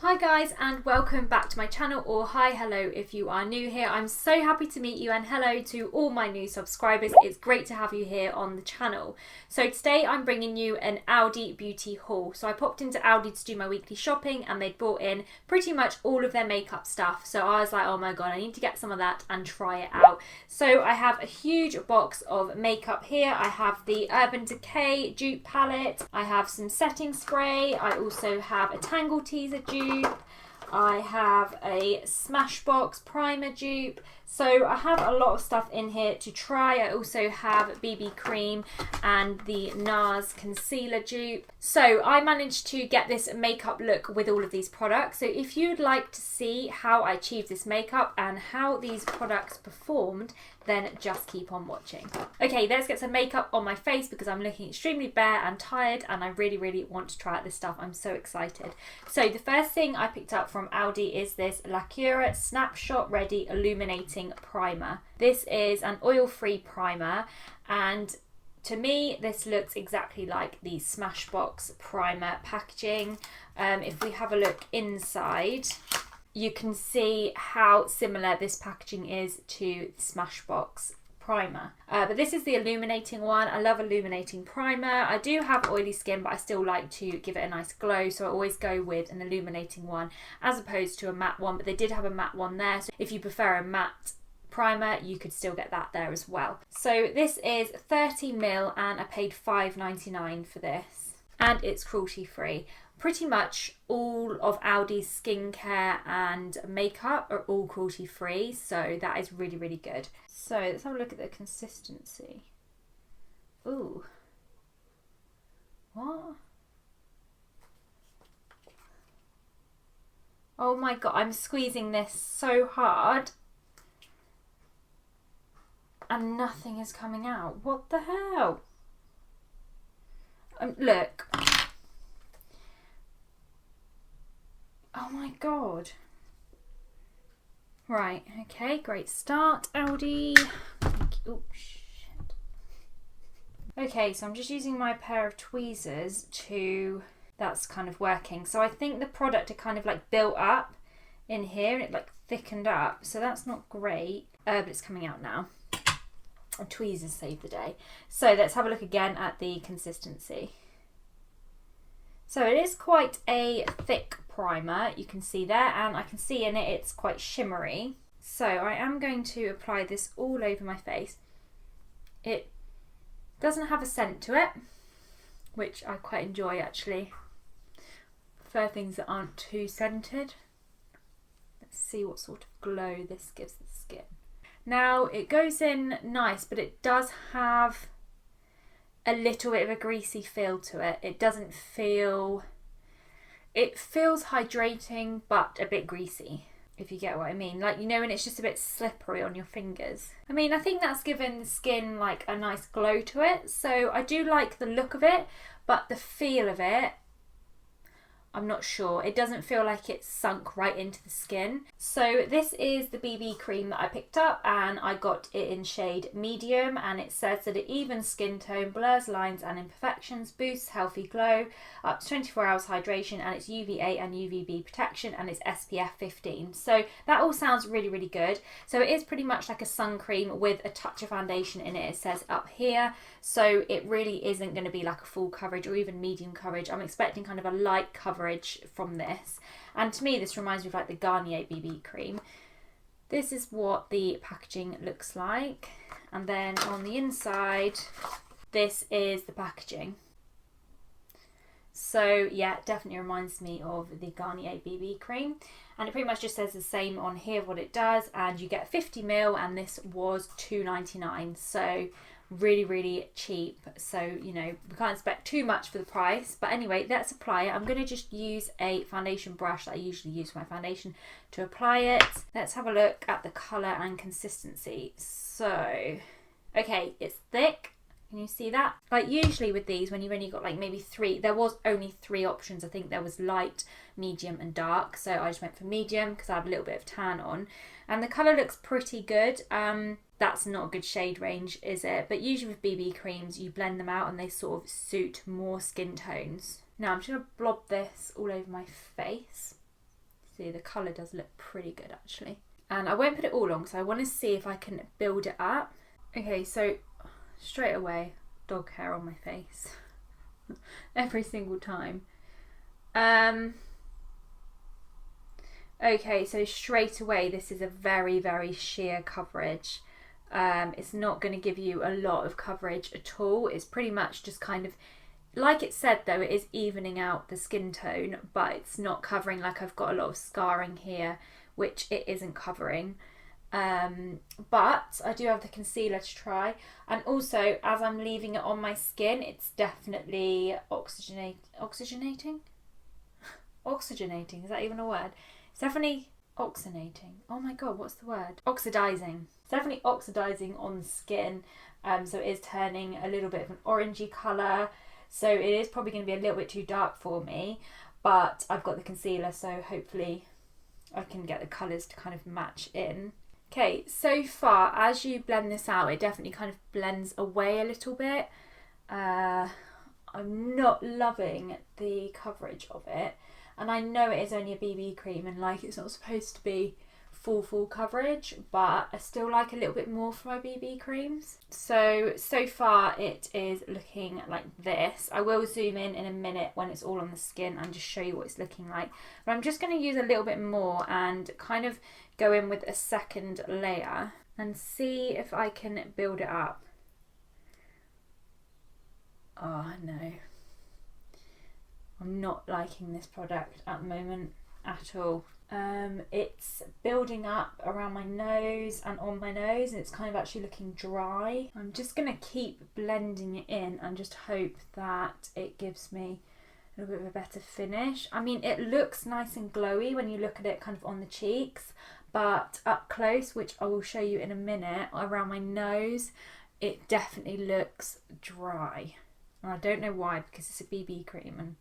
Hi guys, and welcome back to my channel, or hi, hello if you are new here. I'm so happy to meet you, and hello to all my new subscribers. It's great to have you here on the channel. So today I'm bringing you an Aldi beauty haul. So I popped into Aldi to do my weekly shopping and they'd brought in pretty much all of their makeup stuff. So I was like, oh my god, I need to get some of that and try it out. So I have a huge box of makeup here. I have the Urban Decay dupe palette. I have some setting spray. I also have a tangleteaser dupe. I have a Smashbox primer dupe. So I have a lot of stuff in here to try. I also have BB cream and the Nars concealer dupe. So I managed to get this makeup look with all of these products. So if you'd like to see how I achieved this makeup and how these products performed, then just keep on watching. Okay, let's get some makeup on my face because I'm looking extremely bare and tired and I really want to try out this stuff. I'm so excited. So the first thing I picked up from Aldi is this Lacura Snapshot Ready Illuminating Primer. This is an oil-free primer, and to me this looks exactly like the Smashbox primer packaging. If we have a look inside, you can see how similar this packaging is to the Smashbox primer. But this is the illuminating one. I love illuminating primer. I do have oily skin, but I still like to give it a nice glow, so I always go with an illuminating one as opposed to a matte one, but they did have a matte one there, so if you prefer a matte primer you could still get that there as well. So this is 30ml and I paid £5.99 for this, and it's cruelty free. Pretty much all of Aldi's skincare and makeup are all cruelty free, so that is really good. So let's have a look at the consistency. Ooh. What? Oh my god, I'm squeezing this so hard and nothing is coming out. What the hell? Look. Oh my god. Right, okay, great start, Aldi. Oh, shit. Okay, so I'm just using my pair of tweezers to... That's kind of working. So I think the product had kind of like built up in here and it like thickened up. So that's not great, but it's coming out now. And tweezers saved the day. So let's have a look again at the consistency. So it is quite a thick primer, you can see there, and I can see in it it's quite shimmery. So I am going to apply this all over my face. It doesn't have a scent to it, which I quite enjoy actually. Prefer things that aren't too scented. Let's see what sort of glow this gives the skin. Now it goes in nice, but it does have a little bit of a greasy feel to it. It doesn't feel... It feels hydrating, but a bit greasy, if you get what I mean. Like, you know, when it's just a bit slippery on your fingers. I mean, I think that's given the skin like a nice glow to it. So I do like the look of it, but the feel of it, I'm not sure. It doesn't feel like it's sunk right into the skin. So this is the BB cream that I picked up, and I got it in shade medium, and it says that it evens skin tone, blurs lines and imperfections, boosts healthy glow, up to 24 hours hydration, and it's UVA and UVB protection, and it's SPF 15. So that all sounds really good. So it is pretty much like a sun cream with a touch of foundation in it, it says up here. So it really isn't going to be like a full coverage or even medium coverage. I'm expecting kind of a light coverage from this, and to me this reminds me of like the Garnier BB cream. This is what the packaging looks like, and then on the inside this is the packaging. So yeah, it definitely reminds me of the Garnier BB cream, and it pretty much just says the same on here what it does, and you get 50ml, and this was £2.99, so really cheap. So, you know, we can't expect too much for the price. But anyway, let's apply it. I'm going to just use a foundation brush that I usually use for my foundation to apply it. Let's have a look at the colour and consistency. So, okay, it's thick. Can you see that? Like usually with these, when you've only got like maybe three, there was only three options. I think there was light, medium and dark. So I just went for medium because I have a little bit of tan on. And the colour looks pretty good. That's not a good shade range, is it? But usually with BB creams, you blend them out and they sort of suit more skin tones. Now I'm just going to blob this all over my face. See, the colour does look pretty good actually. And I won't put it all on because I want to see if I can build it up. Okay, so straight away, dog hair on my face. Every single time. Okay, so straight away this is a very, very sheer coverage. It's not going to give you a lot of coverage at all. It's pretty much just kind of, like it said though, it is evening out the skin tone, but it's not covering. Like I've got a lot of scarring here, which it isn't covering. But I do have the concealer to try, and also as I'm leaving it on my skin, it's definitely oxygenating. Oxygenating, is that even a word? It's definitely oxygenating. Oh my god, what's the word? Oxidizing. It's definitely oxidizing on the skin. So it is turning a little bit of an orangey colour. So it is probably going to be a little bit too dark for me, but I've got the concealer, so hopefully I can get the colours to kind of match in. Okay, so far as you blend this out, it definitely kind of blends away a little bit. I'm not loving the coverage of it, and I know it is only a BB cream and like it's not supposed to be full coverage, but I still like a little bit more for my BB creams. So far it is looking like this. I will zoom in a minute when it's all on the skin and just show you what it's looking like, but I'm just going to use a little bit more and kind of go in with a second layer and see if I can build it up. Oh no, I'm not liking this product at the moment at all. It's building up around my nose and on my nose, and it's kind of actually looking dry. I'm just going to keep blending it in and just hope that it gives me a little bit of a better finish. I mean, it looks nice and glowy when you look at it kind of on the cheeks, but up close, which I will show you in a minute, around my nose, it definitely looks dry. And I don't know why, because it's a BB cream and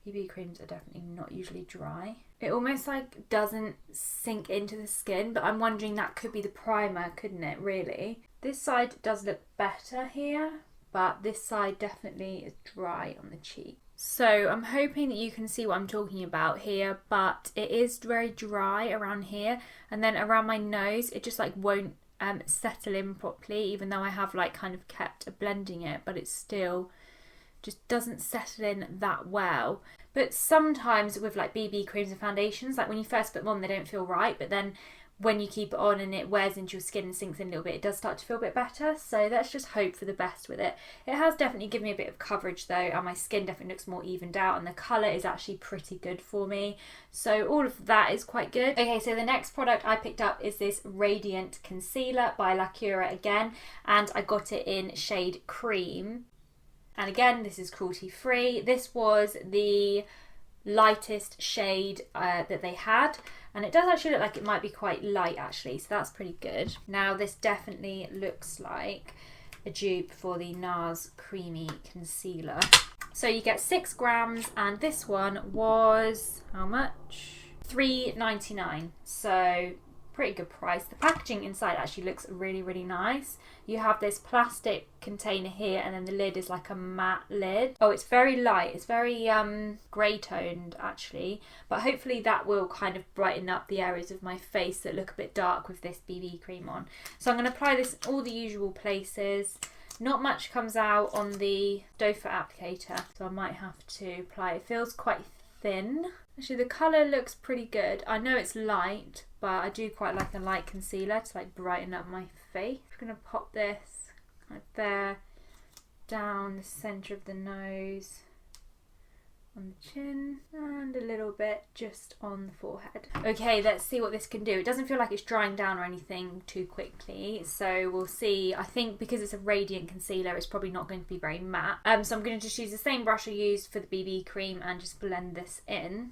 BB creams are definitely not usually dry. It almost like doesn't sink into the skin, but I'm wondering that could be the primer, couldn't it, really? This side does look better here, but this side definitely is dry on the cheek. So I'm hoping that you can see what I'm talking about here, but it is very dry around here, and then around my nose it just like won't settle in properly, even though I have like kind of kept blending it, but it still just doesn't settle in that well. But sometimes with like BB creams and foundations, like when you first put them on, they don't feel right, but then when you keep it on and it wears into your skin and sinks in a little bit, it does start to feel a bit better. So let's just hope for the best with it. It has definitely given me a bit of coverage though, and my skin definitely looks more evened out, and the colour is actually pretty good for me. So all of that is quite good. Okay, so the next product I picked up is this Radiant Concealer by Lacura again, and I got it in shade Cream. And again, this is cruelty free. This was the lightest shade that they had, and it does actually look like it might be quite light actually, so that's pretty good. Now this definitely looks like a dupe for the Nars Creamy Concealer. So you get 6 grams, and this one was how much? $3.99. So pretty good price. The packaging inside actually looks really, really nice. You have this plastic container here, and then the lid is like a matte lid. Oh, it's very light. It's very grey toned actually, but hopefully that will kind of brighten up the areas of my face that look a bit dark with this BB cream on. So I'm going to apply this in all the usual places. Not much comes out on the doe foot applicator, so I might have to apply. It feels quite thin. Actually, the colour looks pretty good. I know it's light, but I do quite like a light concealer to like brighten up my face. I'm going to pop this right there, down the centre of the nose, on the chin, and a little bit just on the forehead. Okay, let's see what this can do. It doesn't feel like it's drying down or anything too quickly, so we'll see. I think because it's a radiant concealer, it's probably not going to be very matte. So I'm going to just use the same brush I used for the BB cream and just blend this in.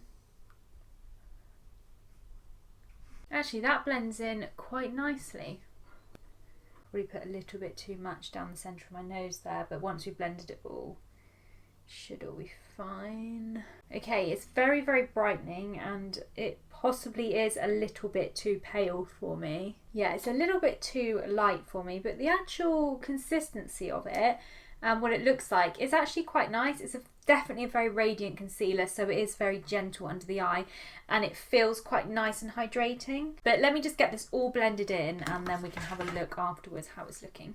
Actually, that blends in quite nicely. Probably put a little bit too much down the centre of my nose there, but once we've blended it all, should all be fine. Okay, it's very, very brightening, and it possibly is a little bit too pale for me. Yeah, it's a little bit too light for me, but the actual consistency of it and what it looks like. It's actually quite nice. It's definitely a very radiant concealer, so it is very gentle under the eye and it feels quite nice and hydrating. But let me just get this all blended in and then we can have a look afterwards how it's looking.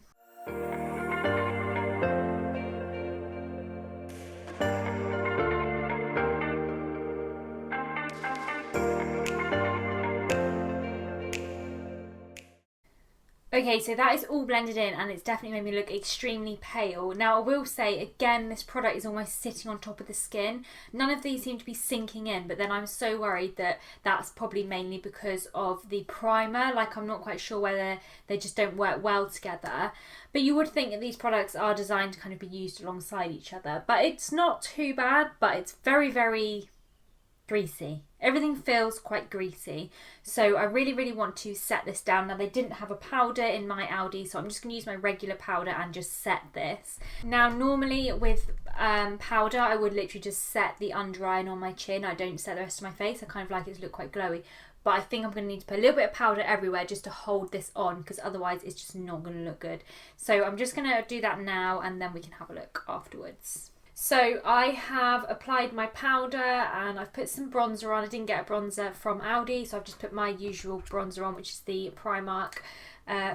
Okay, so that is all blended in and it's definitely made me look extremely pale. Now I will say again, this product is almost sitting on top of the skin. None of these seem to be sinking in, but then I'm so worried that that's probably mainly because of the primer. Like, I'm not quite sure whether they just don't work well together. But you would think that these products are designed to kind of be used alongside each other. But it's not too bad, but it's very, very greasy. Everything feels quite greasy, so I really want to set this down. Now, they didn't have a powder in my Aldi, so I'm just going to use my regular powder and just set this. Now, normally with powder I would literally just set the under eye and on my chin. I don't set the rest of my face. I kind of like it to look quite glowy, but I think I'm going to need to put a little bit of powder everywhere just to hold this on, because otherwise it's just not going to look good. So I'm just going to do that now and then we can have a look afterwards. So I have applied my powder and I've put some bronzer on. I didn't get a bronzer from Aldi, so I've just put my usual bronzer on, which is the Primark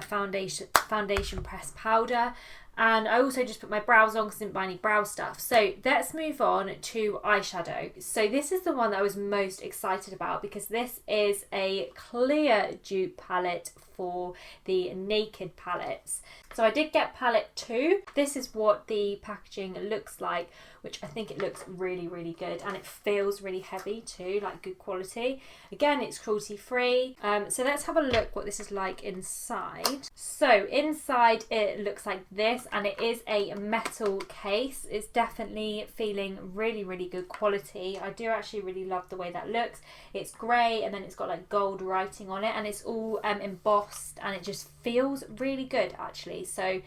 foundation press powder. And I also just put my brows on because I didn't buy any brow stuff. So let's move on to eyeshadow. So this is the one that I was most excited about because this is a clear dupe palette for the Naked palettes. So I did get palette 2. This is what the packaging looks like, which I think it looks really good, and it feels really heavy too, like good quality. Again, it's cruelty free. So let's have a look what this is like inside. So inside it looks like this, and it is a metal case. It's definitely feeling really good quality. I do actually really love the way that looks. It's grey and then it's got like gold writing on it, and it's all embossed, and it just feels really good actually. So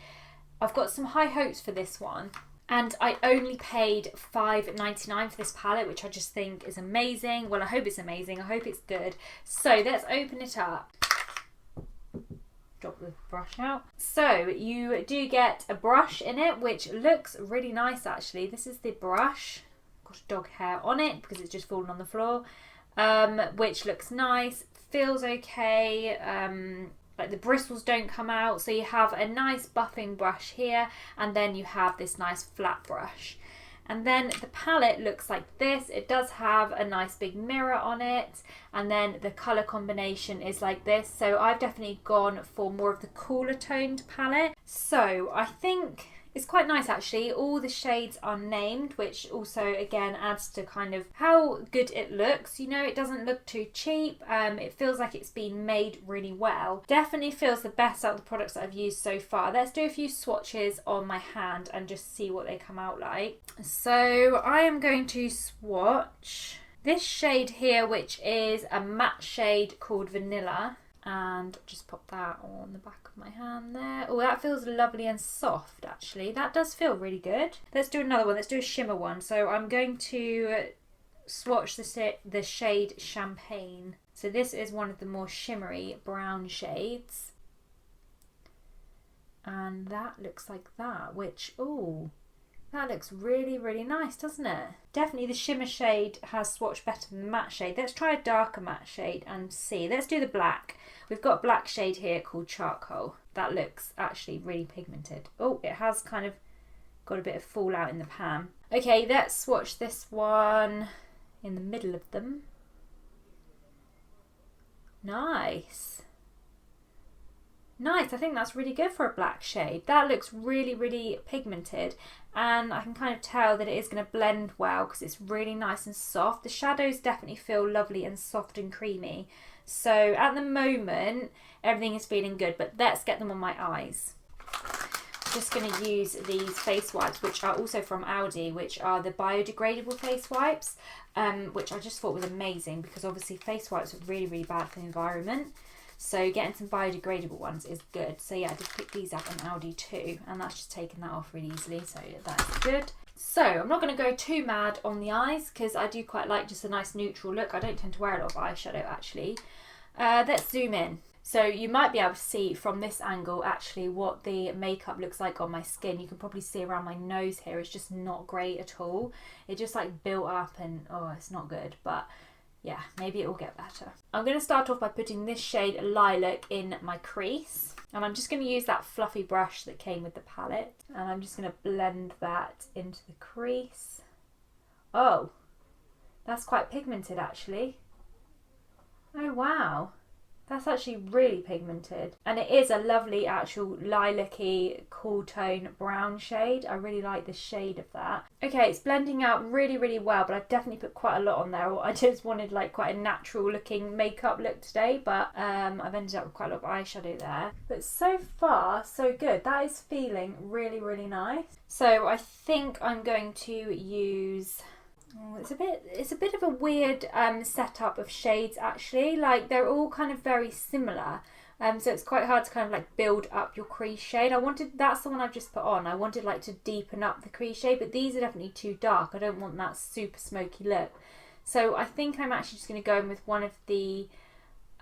I've got some high hopes for this one. And I only paid $5.99 for this palette, which I just think is amazing. Well, I hope it's amazing. I hope it's good. So let's open it up. Drop the brush out. So you do get a brush in it, which looks really nice actually. This is the brush. Got dog hair on it because it's just fallen on the floor, which looks nice. Feels okay. Like the bristles don't come out, so you have a nice buffing brush here, and then you have this nice flat brush. And then the palette looks like this. It does have a nice big mirror on it, and then the colour combination is like this. So I've definitely gone for more of the cooler toned palette. So I think it's quite nice actually. All the shades are named, which also again adds to kind of how good it looks. You know, it doesn't look too cheap. It feels like it's been made really well. Definitely feels the best out of the products that I've used so far. Let's do a few swatches on my hand and just see what they come out like. So I am going to swatch this shade here, which is a matte shade called Vanilla. And just pop that on the back of my hand there. Oh, that feels lovely and soft actually. That does feel really good. Let's do another one. Let's do a shimmer one. So I'm going to swatch the shade Champagne. So this is one of the more shimmery brown shades. And that looks like that, which, oh, that looks really nice, doesn't it? Definitely the shimmer shade has swatched better than the matte shade. Let's try a darker matte shade and see. Let's do the black. We've got a black shade here called Charcoal. That looks actually really pigmented. Oh, it has kind of got a bit of fallout in the pan. Okay, let's swatch this one in the middle of them. Nice. Nice, I think that's really good for a black shade. That looks really pigmented, and I can kind of tell that it is going to blend well because it's really nice and soft. The shadows definitely feel lovely and soft and creamy. So at the moment, everything is feeling good, but let's get them on my eyes. I'm just going to use these face wipes, which are also from Aldi, which are the biodegradable face wipes, which I just thought was amazing because obviously face wipes are really bad for the environment. So getting some biodegradable ones is good. So yeah, I just picked these up on Aldi too, and that's just taken that off really easily, so that's good. So I'm not going to go too mad on the eyes because I do quite like just a nice neutral look. I don't tend to wear a lot of eyeshadow actually. Let's zoom in. So you might be able to see from this angle actually what the makeup looks like on my skin. You can probably see around my nose here, it's just not great at all. It just like built up and oh, it's not good, but yeah, maybe it will get better. I'm going to start off by putting this shade Lilac in my crease. And I'm just going to use that fluffy brush that came with the palette. And I'm just going to blend that into the crease. Oh, that's quite pigmented actually. Oh wow. That's actually really pigmented. And it is a lovely actual lilac-y cool tone brown shade. I really like the shade of that. Okay, it's blending out really, really well, but I've definitely put quite a lot on there. I just wanted like quite a natural looking makeup look today, but I've ended up with quite a lot of eyeshadow there. But so far, so good. That is feeling really, really nice. So I think I'm going to use... Oh, it's a bit of a weird setup of shades actually. Like they're all kind of very similar, so it's quite hard to kind of like build up your crease shade. That's the one I've just put on. I wanted like to deepen up the crease shade, but these are definitely too dark. I don't want that super smoky look. So I think I'm actually just going to go in with one of the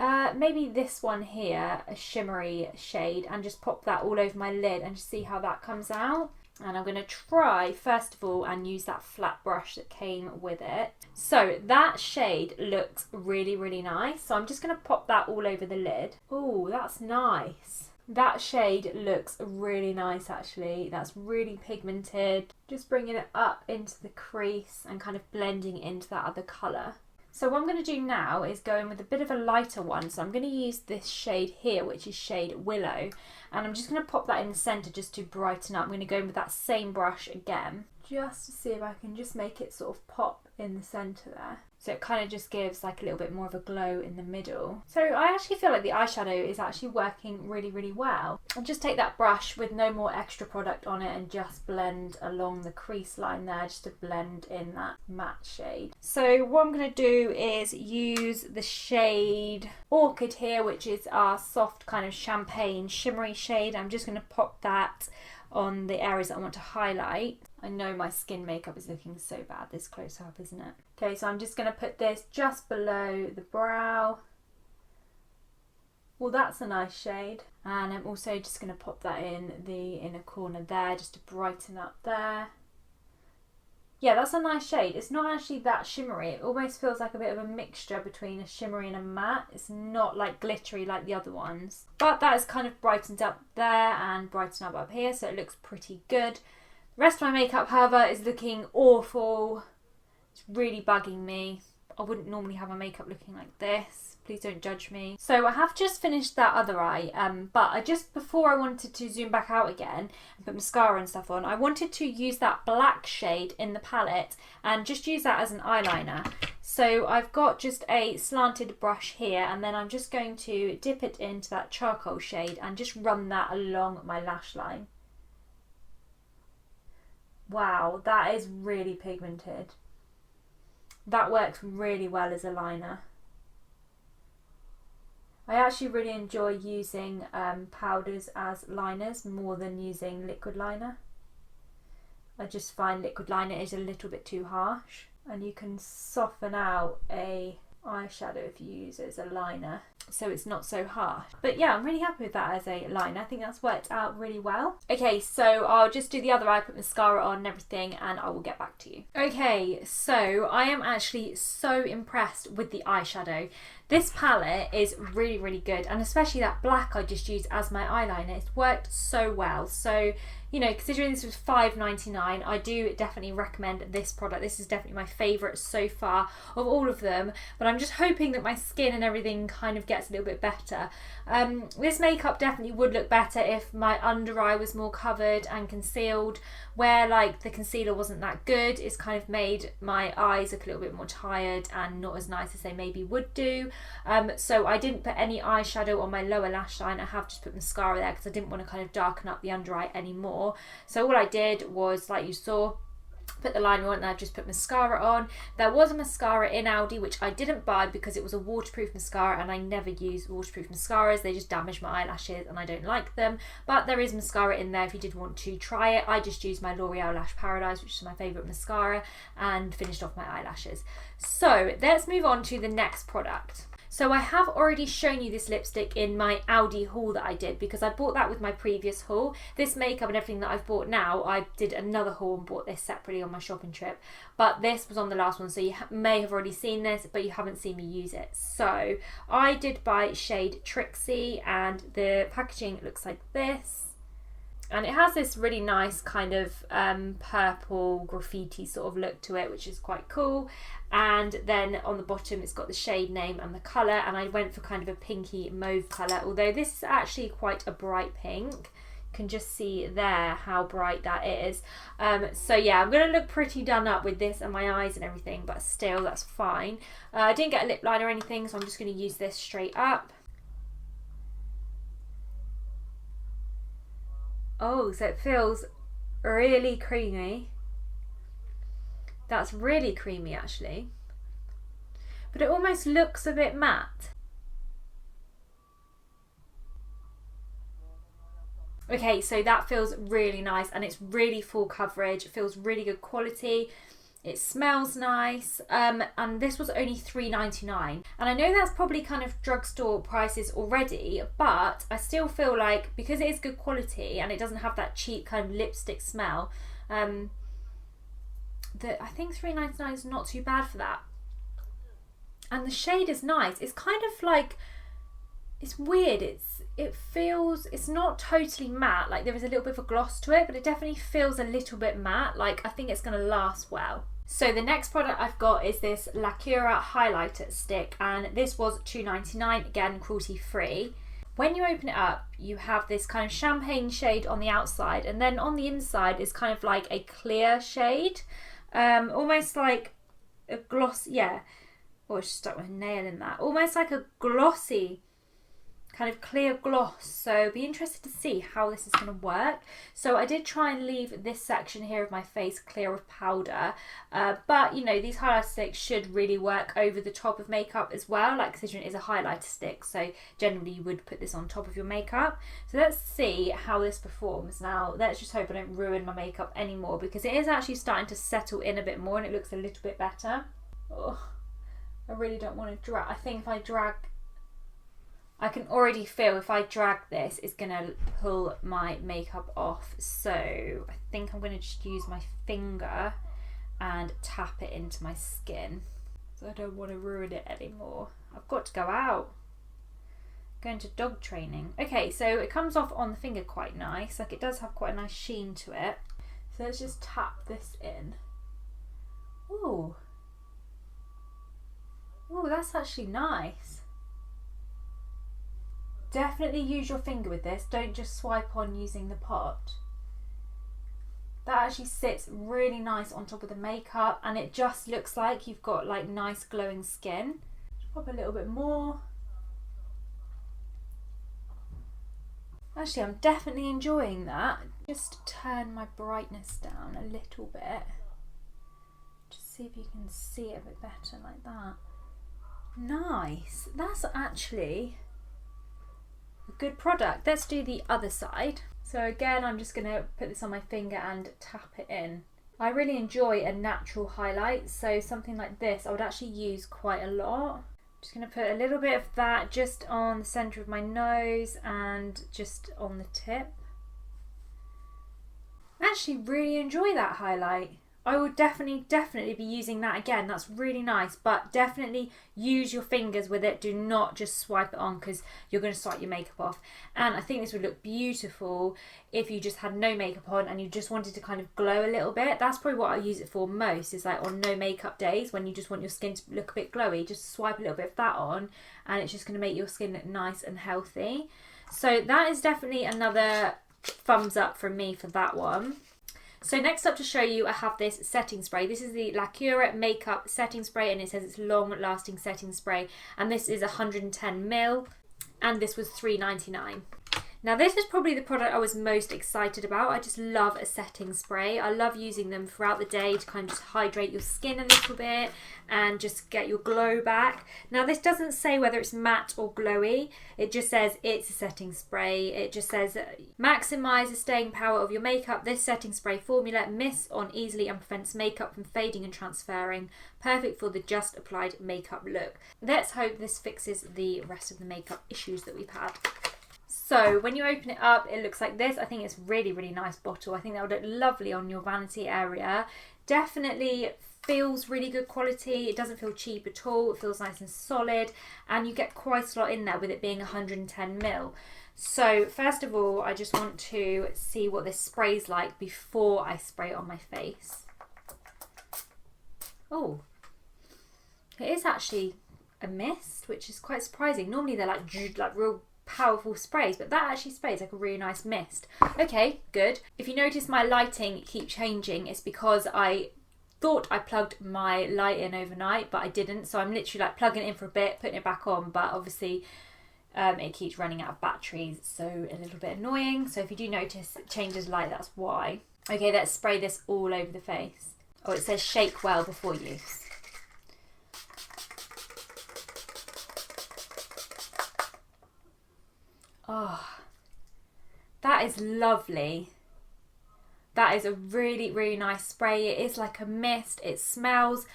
maybe this one here, a shimmery shade, and just pop that all over my lid and just see how that comes out. And I'm going to try first of all and use that flat brush that came with it. So that shade looks really, really nice. So I'm just going to pop that all over the lid. Oh, that's nice. That shade looks really nice actually. That's really pigmented. Just bringing it up into the crease and kind of blending into that other colour. So what I'm going to do now is go in with a bit of a lighter one. So I'm going to use this shade here, which is shade Willow. And I'm just going to pop that in the centre just to brighten up. I'm going to go in with that same brush again, just to see if I can just make it sort of pop in the centre there. So it kind of just gives like a little bit more of a glow in the middle. So I actually feel like the eyeshadow is actually working really, really well. I'll just take that brush with no more extra product on it and just blend along the crease line there, just to blend in that matte shade. So what I'm going to do is use the shade Orchid here, which is our soft kind of champagne shimmery shade. I'm just going to pop that on the areas that I want to highlight. I know my skin makeup is looking so bad this close up, isn't it? Okay, so I'm just going to put this just below the brow. Well, that's a nice shade. And I'm also just going to pop that in the inner corner there, just to brighten up there. Yeah, that's a nice shade. It's not actually that shimmery. It almost feels like a bit of a mixture between a shimmery and a matte. It's not like glittery like the other ones. But that is kind of brightened up there and brightened up here, so it looks pretty good. The rest of my makeup, however, is looking awful. It's really bugging me. I wouldn't normally have my makeup looking like this. Please don't judge me. So I have just finished that other eye, but before I wanted to zoom back out again and put mascara and stuff on, I wanted to use that black shade in the palette and just use that as an eyeliner. So I've got just a slanted brush here, and then I'm just going to dip it into that charcoal shade and just run that along my lash line. Wow, that is really pigmented. That works really well as a liner. I actually really enjoy using powders as liners more than using liquid liner. I just find liquid liner is a little bit too harsh, and you can soften out a eyeshadow if you use it as a liner, so it's not so harsh. But yeah, I'm really happy with that as a liner. I think that's worked out really well. Okay, so I'll just do the other eye, put mascara on and everything, and I will get back to you. Okay, so I am actually so impressed with the eyeshadow. This palette is really, really good, and especially that black I just used as my eyeliner. It's worked so well. So, you know, considering this was $5.99, I do definitely recommend this product. This is definitely my favourite so far of all of them, but I'm just hoping that my skin and everything kind of gets a little bit better. This makeup definitely would look better if my under eye was more covered and concealed, where like the concealer wasn't that good. It's kind of made my eyes look a little bit more tired and not as nice as they maybe would do. So I didn't put any eyeshadow on my lower lash line. I have just put mascara there because I didn't want to kind of darken up the under eye anymore. So all I did was, like you saw, put the liner on and I've just put mascara on. There was a mascara in Aldi which I didn't buy because it was a waterproof mascara, and I never use waterproof mascaras. They just damage my eyelashes and I don't like them. But there is mascara in there if you did want to try it. I just used my L'Oreal Lash Paradise, which is my favourite mascara, and finished off my eyelashes. So let's move on to the next product. So I have already shown you this lipstick in my Aldi haul that I did, because I bought that with my previous haul. This makeup and everything that I've bought now, I did another haul and bought this separately on my shopping trip. But this was on the last one, so you may have already seen this, but you haven't seen me use it. So I did buy shade Trixie, and the packaging looks like this. And it has this really nice kind of purple graffiti sort of look to it, which is quite cool. And then on the bottom it's got the shade name and the colour, and I went for kind of a pinky mauve colour, although this is actually quite a bright pink. You can just see there how bright that is. So yeah, I'm going to look pretty done up with this and my eyes and everything, but still that's fine. I didn't get a lip liner or anything, so I'm just going to use this straight up. Oh, so it feels really creamy. That's really creamy actually. But it almost looks a bit matte. Okay, so that feels really nice, and it's really full coverage. It feels really good quality. It smells nice, and this was only $3.99. And I know that's probably kind of drugstore prices already, but I still feel like, because it is good quality and it doesn't have that cheap kind of lipstick smell, that I think $3.99 is not too bad for that. And the shade is nice. It's kind of like, it's weird. It feels, it's not totally matte. Like there is a little bit of a gloss to it, but it definitely feels a little bit matte. Like I think it's going to last well. So the next product I've got is this Lacura highlighter stick, and this was $2.99, again cruelty free. When you open it up, you have this kind of champagne shade on the outside, and then on the inside is kind of like a clear shade, almost like a gloss, yeah. Oh, I just stuck my nail in that. Almost like a glossy, kind of clear gloss. So be interested to see how this is going to work. So I did try and leave this section here of my face clear of powder, but you know, these highlighter sticks should really work over the top of makeup as well, like considering it is a highlighter stick, so generally you would put this on top of your makeup. So let's see how this performs. Now let's just hope I don't ruin my makeup anymore, because it is actually starting to settle in a bit more and it looks a little bit better. Oh, I really don't want to drag. I think if I drag, I can already feel if I drag this, it's going to pull my makeup off. So I think I'm going to just use my finger and tap it into my skin. So I don't want to ruin it anymore. I've got to go out. Going to dog training. Okay, so it comes off on the finger quite nice. Like it does have quite a nice sheen to it. So let's just tap this in. Ooh. Ooh, that's actually nice. Definitely use your finger with this. Don't just swipe on using the pot. That actually sits really nice on top of the makeup, and it just looks like you've got like nice glowing skin. Pop a little bit more. Actually, I'm definitely enjoying that. Just turn my brightness down a little bit. Just see if you can see it a bit better like that. Nice. That's actually a good product. Let's do the other side. So again, I'm just going to put this on my finger and tap it in. I really enjoy a natural highlight, so something like this I would actually use quite a lot. Just going to put a little bit of that just on the centre of my nose and just on the tip. I actually really enjoy that highlight. I would definitely be using that again. That's really nice, but definitely use your fingers with it. Do not just swipe it on, because you're going to start your makeup off. And I think this would look beautiful if you just had no makeup on and you just wanted to kind of glow a little bit. That's probably what I use it for most, is like on no makeup days when you just want your skin to look a bit glowy. Just swipe a little bit of that on and it's just going to make your skin look nice and healthy. So that is definitely another thumbs up from me for that one. So next up to show you, I have this setting spray. This is the Lacura Makeup Setting Spray, and it says it's long-lasting setting spray, and this is 110ml, and this was $3.99. Now this is probably the product I was most excited about. I just love a setting spray. I love using them throughout the day to kind of just hydrate your skin a little bit and just get your glow back. Now this doesn't say whether it's matte or glowy. It just says it's a setting spray. It just says maximize the staying power of your makeup. This setting spray formula mists on easily and prevents makeup from fading and transferring. Perfect for the just applied makeup look. Let's hope this fixes the rest of the makeup issues that we've had. So when you open it up, it looks like this. I think it's really, really nice bottle. I think that would look lovely on your vanity area. Definitely feels really good quality. It doesn't feel cheap at all. It feels nice and solid, and you get quite a lot in there with it being 110ml. So first of all, I just want to see what this spray's like before I spray it on my face. Oh, it is actually a mist, which is quite surprising. Normally they're like real powerful sprays, but that actually sprays like a really nice mist. Okay, good. If you notice my lighting keep changing, it's because I thought I plugged my light in overnight, but I didn't. So I'm literally like plugging it in for a bit, putting it back on, but obviously it keeps running out of batteries, so a little bit annoying. So if you do notice it changes light, that's why. Okay, let's spray this all over the face. Oh, it says shake well before use. Oh, that is lovely. That is a really, really nice spray. It is like a mist. It smells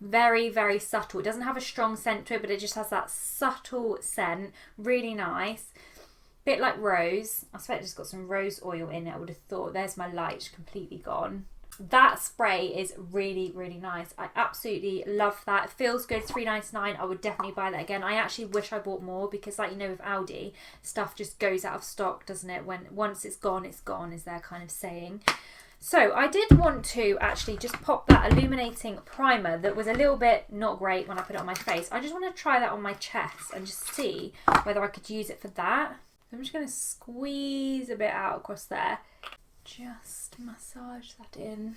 very, very subtle. It doesn't have a strong scent to it, but it just has that subtle scent. Really nice. Bit like rose. I expect it's got some rose oil in it, I would have thought. There's my light completely gone. That spray is really, really nice. I absolutely love that. It feels good. $3.99. I would definitely buy that again. I actually wish I bought more because, like, you know, with Aldi, stuff just goes out of stock, doesn't it? When once it's gone, is their kind of saying. So I did want to actually just pop that illuminating primer that was a little bit not great when I put it on my face. I just want to try that on my chest and just see whether I could use it for that. I'm just going to squeeze a bit out across there. Just massage that in.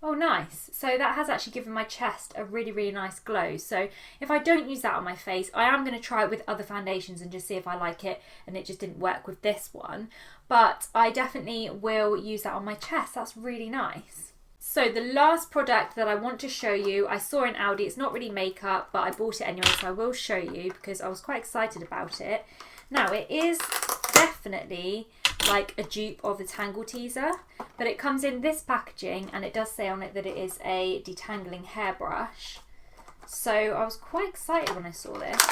Oh, nice. So that has actually given my chest a really, really nice glow. So if I don't use that on my face, I am going to try it with other foundations and just see if I like it, and it just didn't work with this one. But I definitely will use that on my chest. That's really nice. So the last product that I want to show you, I saw in Aldi. It's not really makeup, but I bought it anyway, so I will show you because I was quite excited about it. Now, it is definitely like a dupe of the Tangleteaser, but it comes in this packaging and it does say on it that it is a detangling hairbrush. So I was quite excited when I saw this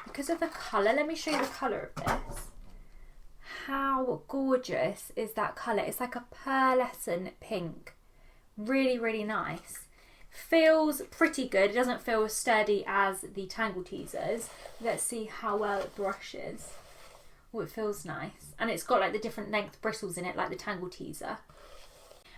because of the colour. Let me show you the colour of this. How gorgeous is that colour? It's like a pearlescent pink. Really, really nice. Feels pretty good. It doesn't feel as sturdy as the Tangleteasers. Let's see how well it brushes. Oh, it feels nice. And it's got like the different length bristles in it, like the Tangleteaser.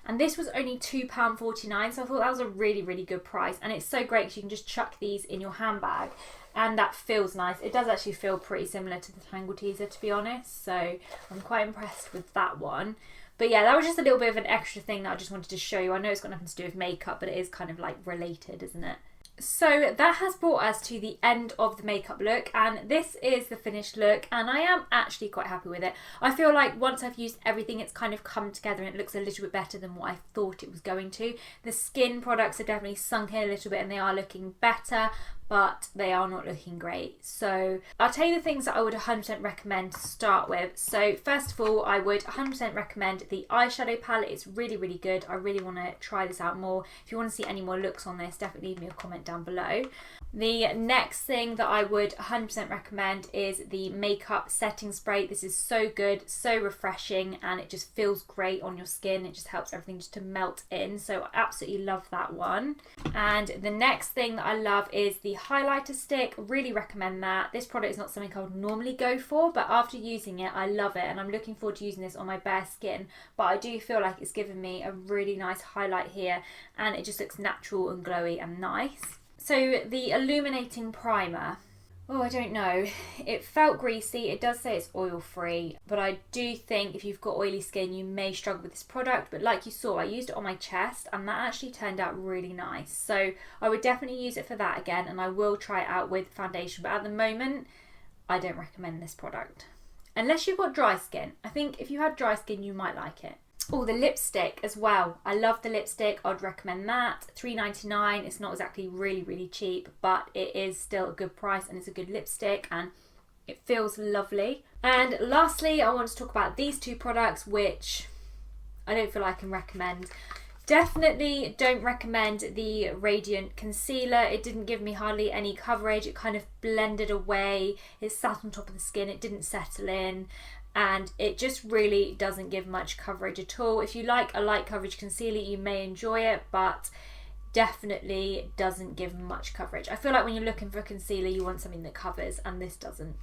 And this was only £2.49, so I thought that was a really, really good price. And it's so great because you can just chuck these in your handbag, and that feels nice. It does actually feel pretty similar to the Tangleteaser, to be honest. So I'm quite impressed with that one. But yeah, that was just a little bit of an extra thing that I just wanted to show you. I know it's got nothing to do with makeup, but it is kind of like related, isn't it? So that has brought us to the end of the makeup look, and this is the finished look, and I am actually quite happy with it. I feel like once I've used everything, it's kind of come together and it looks a little bit better than what I thought it was going to. The skin products are definitely sunk in a little bit and they are looking better, but they are not looking great. So I'll tell you the things that I would 100% recommend to start with. So first of all, I would 100% recommend the eyeshadow palette. It's really, really good. I really want to try this out more. If you want to see any more looks on this, definitely leave me a comment down below. The next thing that I would 100% recommend is the makeup setting spray. This is so good, so refreshing, and it just feels great on your skin. It just helps everything just to melt in. So I absolutely love that one. And the next thing that I love is the highlighter stick. Really recommend that. This product is not something I would normally go for, but after using it, I love it, and I'm looking forward to using this on my bare skin. But I do feel like it's given me a really nice highlight here, and it just looks natural and glowy and nice. So the illuminating primer, oh, I don't know, it felt greasy. It does say it's oil free, but I do think if you've got oily skin you may struggle with this product. But like you saw, I used it on my chest and that actually turned out really nice, so I would definitely use it for that again, and I will try it out with foundation. But at the moment I don't recommend this product. Unless you've got dry skin. I think if you had dry skin, you might like it. Oh, the lipstick as well. I love the lipstick. I'd recommend that. $3.99. It's not exactly really cheap, but it is still a good price and it's a good lipstick and it feels lovely. And lastly, I want to talk about these two products, which I don't feel I can recommend. Definitely don't recommend the Radiant Concealer. It didn't give me hardly any coverage. It kind of blended away. It sat on top of the skin. It didn't settle in. And it just really doesn't give much coverage at all. If you like a light coverage concealer, you may enjoy it, but definitely doesn't give much coverage. I feel like when you're looking for a concealer, you want something that covers, and this doesn't.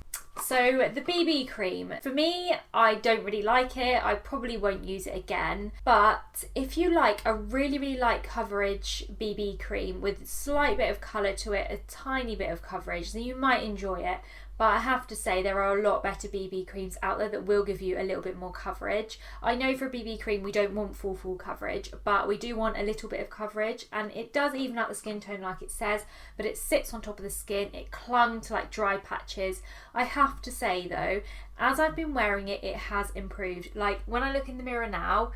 So the BB cream, for me, I don't really like it. I probably won't use it again. But if you like a really light coverage BB cream with a slight bit of colour to it, a tiny bit of coverage, then you might enjoy it. But I have to say there are a lot better BB creams out there that will give you a little bit more coverage. I know for a BB cream we don't want full coverage, but we do want a little bit of coverage, and it does even out the skin tone like it says, but it sits on top of the skin. It clung to like dry patches. I have to say though, as I've been wearing it, it has improved. Like when I look in the mirror now,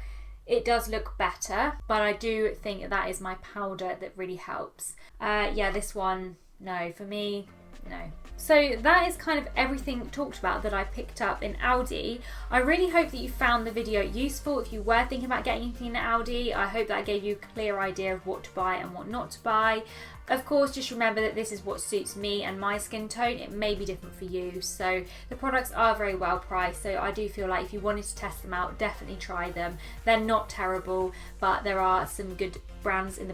it does look better, but I do think that is my powder that really helps. Yeah, this one, no, for me, no. So that is kind of everything talked about that I picked up in Aldi. I really hope that you found the video useful. If you were thinking about getting anything in Aldi, I hope that I gave you a clear idea of what to buy and what not to buy. Of course, just remember that this is what suits me and my skin tone. It may be different for you. So the products are very well priced. So I do feel like if you wanted to test them out, definitely try them. They're not terrible, but there are some good brands in the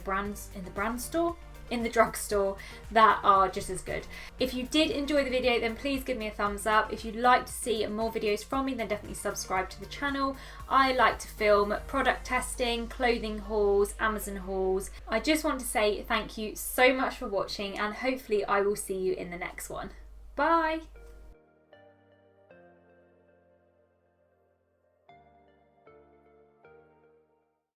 drugstore that are just as good. If you did enjoy the video, then please give me a thumbs up. If you'd like to see more videos from me, then definitely subscribe to the channel. I like to film product testing, clothing hauls, Amazon hauls. I just want to say thank you so much for watching, and hopefully I will see you in the next one. Bye!